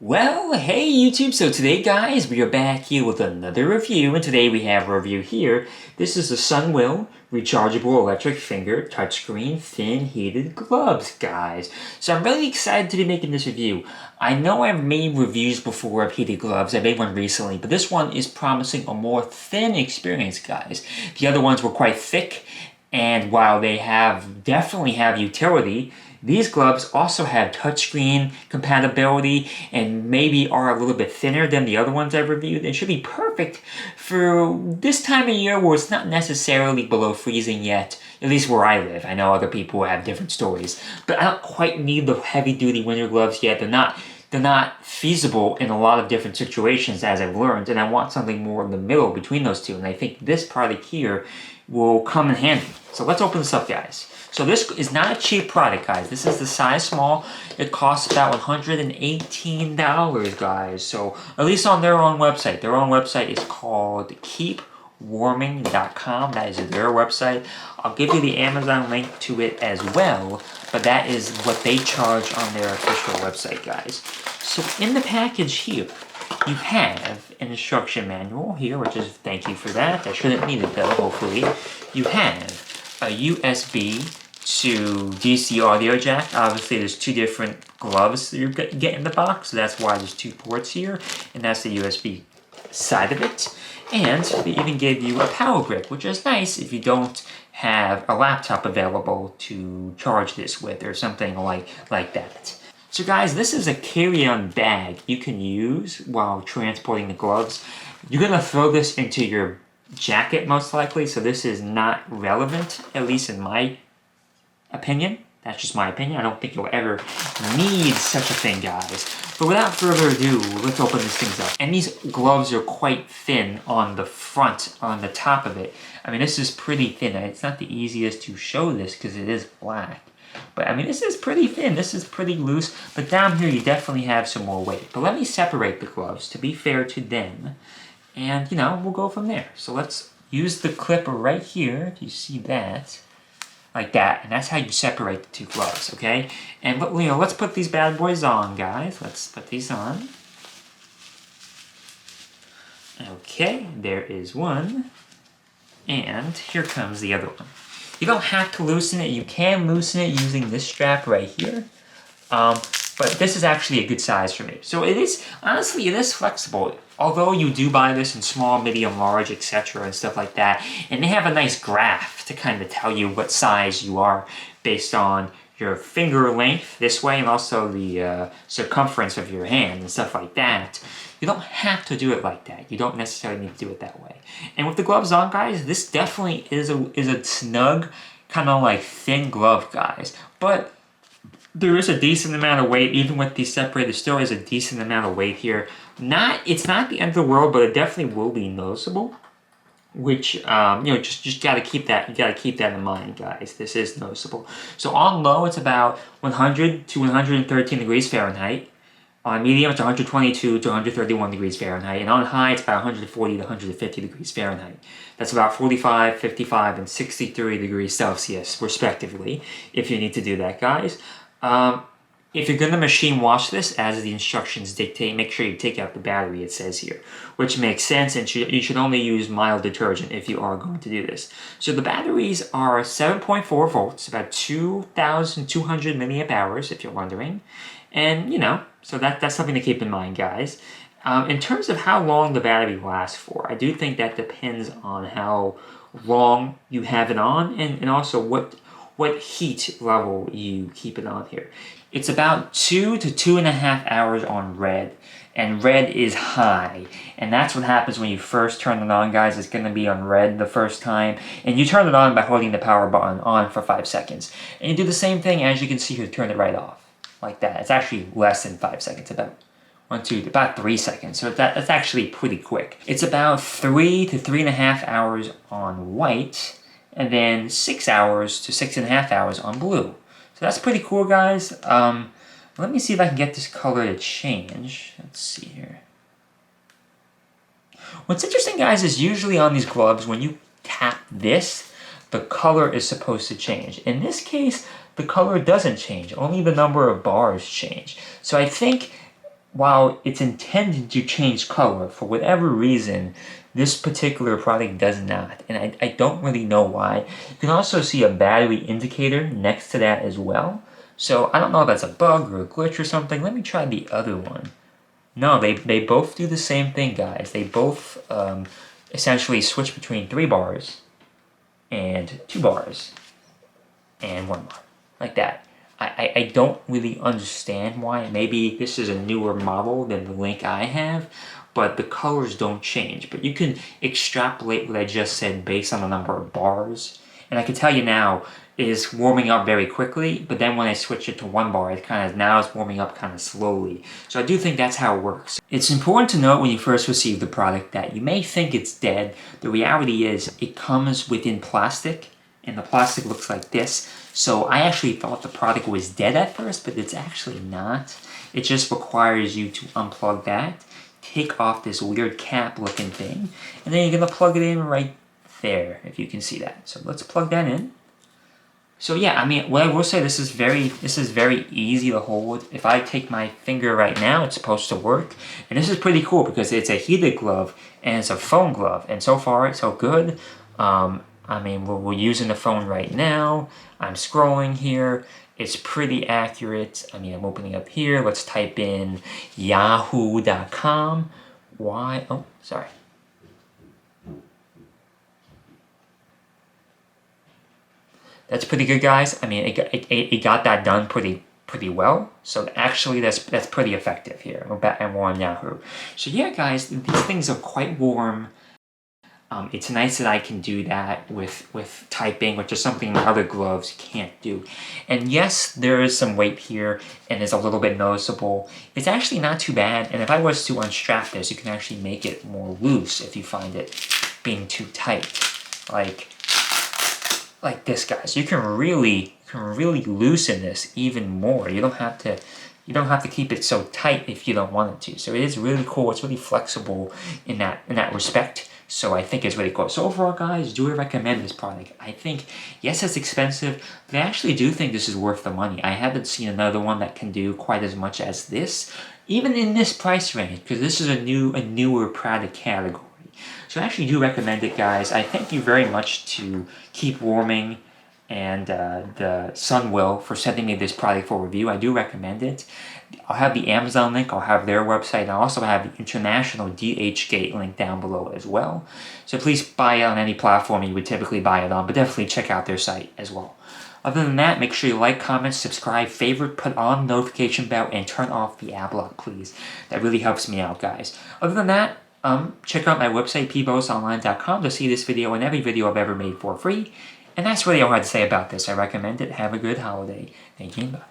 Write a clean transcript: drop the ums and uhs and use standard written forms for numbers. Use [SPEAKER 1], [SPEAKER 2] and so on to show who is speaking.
[SPEAKER 1] Well, hey YouTube, so today guys, we are back here with another review, and today we have a review here. This is the Sunwill Rechargeable Electric Finger Touchscreen Thin Heated Gloves, guys. So I'm really excited to be making this review. I know I've made reviews before of heated gloves, I made one recently, but this one is promising a more thin experience, guys. The other ones were quite thick, and while they definitely have utility, these gloves also have touchscreen compatibility and maybe are a little bit thinner than the other ones I've reviewed. It should be perfect for this time of year where it's not necessarily below freezing yet, at least where I live. I know other people have different stories, but I don't quite need the heavy-duty winter gloves yet. They're not feasible in a lot of different situations, as I've learned, and I want something more in the middle between those two, and I think this product here will come in handy. So let's open this up, guys. So this is not a cheap product, guys. This is the size small. It costs about $118, guys. So at least on their own website. Their own website is called keepwarming.com. That is their website. I'll give you the Amazon link to it as well, but that is what they charge on their official website, guys. So in the package here, you have an instruction manual here, which is, thank you for that. I shouldn't need it though, hopefully. You have a USB to DC audio jack. Obviously, there's two different gloves that you get in the box, so that's why there's two ports here, and that's the USB side of it. And they even gave you a power brick, which is nice if you don't have a laptop available to charge this with or something like that. So guys, this is a carry-on bag you can use while transporting the gloves. You're gonna throw this into your jacket most likely, so this is not relevant, at least in my opinion. That's just my opinion. I don't think you'll ever need such a thing, guys. But without further ado, let's open these things up. And these gloves are quite thin on the front, on the top of it. I mean, this is pretty thin. It's not the easiest to show this because it is black. But I mean, this is pretty thin. This is pretty loose. But down here, you definitely have some more weight. But let me separate the gloves to be fair to them. And, you know, we'll go from there. So let's use the clip right here. Do you see that? Like that. And that's how you separate the two gloves, okay? And, you know, let's put these bad boys on, guys. Let's put these on. Okay, there is one. And here comes the other one. You don't have to loosen it. You can loosen it using this strap right here. But this is actually a good size for me. So it is, honestly, it is flexible. Although you do buy this in small, medium, large, etc. and stuff like that. And they have a nice graph to kind of tell you what size you are based on your finger length this way and also the circumference of your hand and stuff like that. You don't have to do it like that. You don't necessarily need to do it that way. And with the gloves on, guys, this definitely is a snug, kind of like thin glove, guys. But there is a decent amount of weight, even with these separated. Still is a decent amount of weight here. It's not the end of the world, but it definitely will be noticeable. Which you know, just gotta keep that. You gotta keep that in mind, guys. This is noticeable. So on low, it's about 100 to 113 degrees Fahrenheit. On medium, it's 122 to 131 degrees Fahrenheit. And on high, it's about 140 to 150 degrees Fahrenheit. That's about 45, 55, and 63 degrees Celsius, respectively, if you need to do that, guys. If you're going to machine wash this, as the instructions dictate, make sure you take out the battery, it says here. Which makes sense, and you should only use mild detergent if you are going to do this. So the batteries are 7.4 volts, about 2,200 milliamp hours, if you're wondering. And, you know, so that's something to keep in mind, guys. In terms of how long the battery lasts for, I do think that depends on how long you have it on and also what heat level you keep it on here. It's about 2 to 2.5 hours on red, and red is high. And that's what happens when you first turn it on, guys. It's going to be on red the first time, and you turn it on by holding the power button on for 5 seconds. And you do the same thing, as you can see here, turn it right off. Like that. It's actually less than 5 seconds, about 3 seconds. So that's actually pretty quick. It's about 3 to 3.5 hours on white, and then 6 hours to 6.5 hours on blue. So that's pretty cool, guys. Let me see if I can get this color to change. Let's see here. What's interesting, guys, is usually on these gloves, when you tap this, the color is supposed to change. In this case, the color doesn't change. Only the number of bars change. So I think while it's intended to change color, for whatever reason, this particular product does not. And I don't really know why. You can also see a battery indicator next to that as well. So I don't know if that's a bug or a glitch or something. Let me try the other one. No, they both do the same thing, guys. They both essentially switch between 3 bars and 2 bars and 1 bar, like that. I don't really understand why. Maybe this is a newer model than the Link I have, but the colors don't change. But you can extrapolate what I just said based on the number of bars. And I can tell you now, it is warming up very quickly, but then when I switch it to 1 bar, now it's warming up kind of slowly. So I do think that's how it works. It's important to note when you first receive the product that you may think it's dead. The reality is it comes within plastic, and the plastic looks like this. So I actually thought the product was dead at first, but it's actually not. It just requires you to unplug that, take off this weird cap looking thing, and then you're gonna plug it in right there, if you can see that. So let's plug that in. So yeah, I mean, what I will say, this is very easy to hold. If I take my finger right now, it's supposed to work. And this is pretty cool because it's a heated glove and it's a foam glove. And so far, it's so good. I mean, we're using the phone right now. I'm scrolling here. It's pretty accurate. I mean, I'm opening up here. Let's type in yahoo.com. Oh, sorry. That's pretty good, guys. I mean, it got that done pretty well. So actually, that's pretty effective here. And we're on Yahoo. So yeah, guys, these things are quite warm. It's nice that I can do that with typing, which is something other gloves can't do. And yes, there is some weight here, and it's a little bit noticeable. It's actually not too bad, and if I was to unstrap this, you can actually make it more loose if you find it being too tight. Like this, guys. You can really loosen this even more. You don't have to keep it so tight if you don't want it to. So it is really cool. It's really flexible in that respect. So I think it's really cool. So overall, guys, do I recommend this product? I think, yes, it's expensive, but I actually do think this is worth the money. I haven't seen another one that can do quite as much as this, even in this price range, because this is a newer product category. So I actually do recommend it, guys. I thank you very much to Keep Warming and the Sunwill for sending me this product for review. I do recommend it. I'll have the Amazon link, I'll have their website, and I'll also have the international DHgate link down below as well. So please buy it on any platform you would typically buy it on, but definitely check out their site as well. Other than that, make sure you like, comment, subscribe, favorite, put on notification bell, and turn off the Adblocker, please. That really helps me out, guys. Other than that, check out my website, pbosonline.com, to see this video and every video I've ever made for free. And that's really all I had to say about this. I recommend it. Have a good holiday. Thank you. Bye.